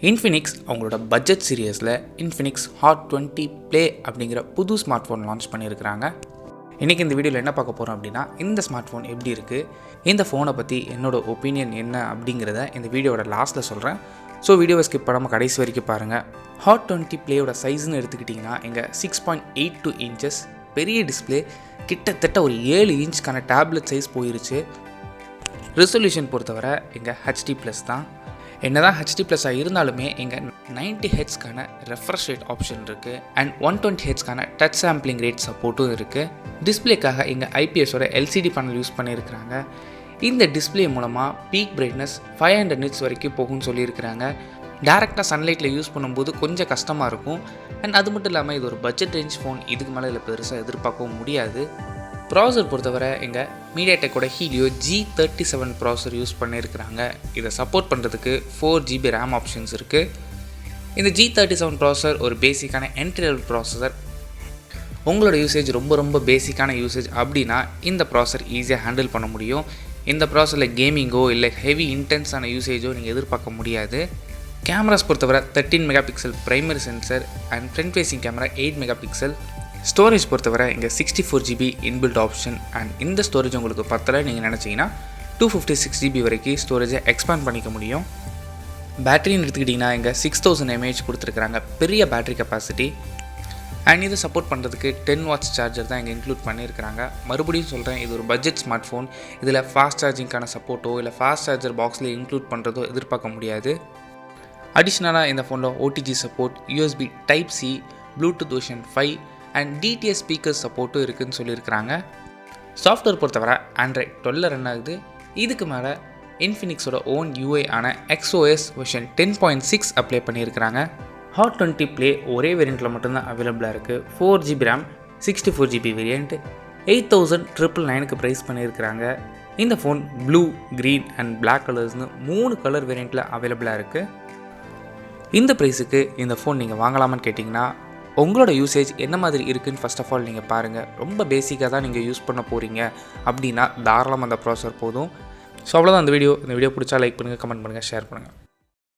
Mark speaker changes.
Speaker 1: Infinix அவங்களோட budget சீரியஸில் Infinix Hot 20 Play அப்படிங்கிற புது ஸ்மார்ட் ஃபோன் லான்ச் பண்ணியிருக்கிறாங்க. இன்றைக்கி இந்த வீடியோவில் என்ன பார்க்க போகிறோம் அப்படின்னா, இந்த ஸ்மார்ட் ஃபோன் எப்படி இருக்குது, இந்த ஃபோனை பற்றி என்னோட ஒப்பீனியன் என்ன அப்படிங்கிறத இந்த வீடியோட லாஸ்ட்டில் சொல்கிறேன். ஸோ வீடியோவை ஸ்கிப் பண்ணாமல் கடைசி வரைக்கும் பாருங்கள். Hot 20 Playயோட சைஸ்ன்னு எடுத்துக்கிட்டிங்கன்னா இங்கே 6.82 inches பெரிய டிஸ்பிளே, கிட்டத்தட்ட ஒரு 7 இன்ச்க்கான டேப்லெட் சைஸ் போயிருச்சு. ரெசல்யூஷன் பொறுத்தவரை இங்கே HD+ தான். என்னதான் HD+ இருந்தாலுமே இங்கே 90Hzக்கான ரெஃப்ரெஷ் ரேட் ஆப்ஷன் இருக்குது அண்ட் 120Hzக்கான டச் சாம்பிளிங் ரேட் சப்போர்ட்டும் இருக்குது. டிஸ்பிளேக்காக இங்கே IPSோட LCD பேனல் யூஸ் பண்ணியிருக்கிறாங்க. இந்த டிஸ்பிளே மூலமாக பீக் பிரைட்னஸ் 500 nits வரைக்கும் போகும்னு சொல்லியிருக்கிறாங்க. டேரெக்டாக சன்லைட்டில் யூஸ் பண்ணும்போது கொஞ்சம் கஷ்டமாக இருக்கும். அண்ட் அது மட்டும் இல்லாமல் இது ஒரு பட்ஜெட் ரேஞ்ச் ஃபோன், இதுக்கு மேலே இதில் பெருசாக எதிர்பார்க்கவும் முடியாது. ப்ராசர் பொறுத்தவரை இங்கே மீடியாடெக்கோட ஹீலியோ G37 ப்ராசர் யூஸ் பண்ணியிருக்கிறாங்க. இதை சப்போர்ட் பண்ணுறதுக்கு 4GB RAM ஆப்ஷன்ஸ் இருக்குது. இந்த G37 ப்ராசர் ஒரு பேசிக்கான என்ட்ரி லெவல் ப்ராசஸர். உங்களோட யூசேஜ் ரொம்ப பேசிக்கான யூசேஜ் அப்படின்னா இந்த ப்ராசர் ஈஸியாக ஹேண்டில் பண்ண முடியும். இந்த ப்ராசரில் கேமிங்கோ இல்லை ஹெவி இன்டென்ஸான யூசேஜோ நீங்கள் எதிர்பார்க்க முடியாது. கேமராஸ் பொறுத்தவரை 13 MP primary sensor and front facing camera 8 MP. Storage பொறுத்தவரை இங்கே 64GB இன்பில்ட் ஆப்ஷன். அண்ட் இந்த ஸ்டோரேஜ் உங்களுக்கு பத்தலை நீங்கள் நினச்சிங்கன்னா 256GB வரைக்கும் ஸ்டோரேஜை எக்ஸ்பேண்ட் பண்ணிக்க முடியும். பேட்டரின்னு எடுத்துக்கிட்டிங்கன்னா இங்கே 6000 mAh கொடுத்துருக்குறாங்க, பெரிய பேட்டரி கெப்பாசிட்டி. அண்ட் இதை சப்போர்ட் பண்ணுறதுக்கு 10 watts சார்ஜர் தான் இங்கே இன்க்ளூட் பண்ணியிருக்கிறாங்க. மறுபடியும் சொல்கிறேன், இது ஒரு பட்ஜெட் ஸ்மார்ட் ஃபோன். இதில் ஃபாஸ்ட் சார்ஜிங்கான சப்போர்ட்டோ இல்லை ஃபாஸ்ட் சார்ஜர் பாக்ஸில் இன்க்ளூட் பண்ணுறதோ எதிர்பார்க்க முடியாது. அடிஷ்னலாக இந்த ஃபோனில் OTG support, USB Type-C, Bluetooth version 5 and DTS speaker சப்போர்ட்டும் இருக்குதுன்னு சொல்லியிருக்கிறாங்க. சாஃப்ட்வேர் பொறுத்தவரை Android 12 ரன் ஆகுது. இதுக்கு மேலே இன்ஃபினிக்ஸோட ஓன் UI ஆன XOS வெர்ஷன் 10.6 அப்ளை பண்ணியிருக்கிறாங்க. Hot 20 Play ஒரே வேரியண்ட்டில் மட்டும்தான் அவைலபிளாக இருக்குது. 4GB RAM 64GB variant 8999க்கு price பண்ணியிருக்கிறாங்க. இந்த phone blue, green and black கலர்ஸ்னு 3 கலர் வேரியண்ட்டில் அவைலபிளாக இருக்குது. இந்த ப்ரைஸுக்கு இந்த ஃபோன் நீங்கள் வாங்கலாமான்னு கேட்டிங்கன்னா, உங்களோட யூசேஜ் என்ன மாதிரி இருக்குதுன்னு ஃபர்ஸ்ட் ஆஃப் ஆல் நீங்கள் பாருங்கள். ரொம்ப பேசிக்காக தான் நீங்கள் யூஸ் பண்ண போகிறீங்க அப்படின்னா தாராளமாக அந்த ப்ராசஸர் போதும். ஸோ அவ்வளோதான் இந்த வீடியோ பிடிச்சா லைக் பண்ணுங்கள், கமெண்ட் பண்ணுங்கள், ஷேர் பண்ணுங்கள்.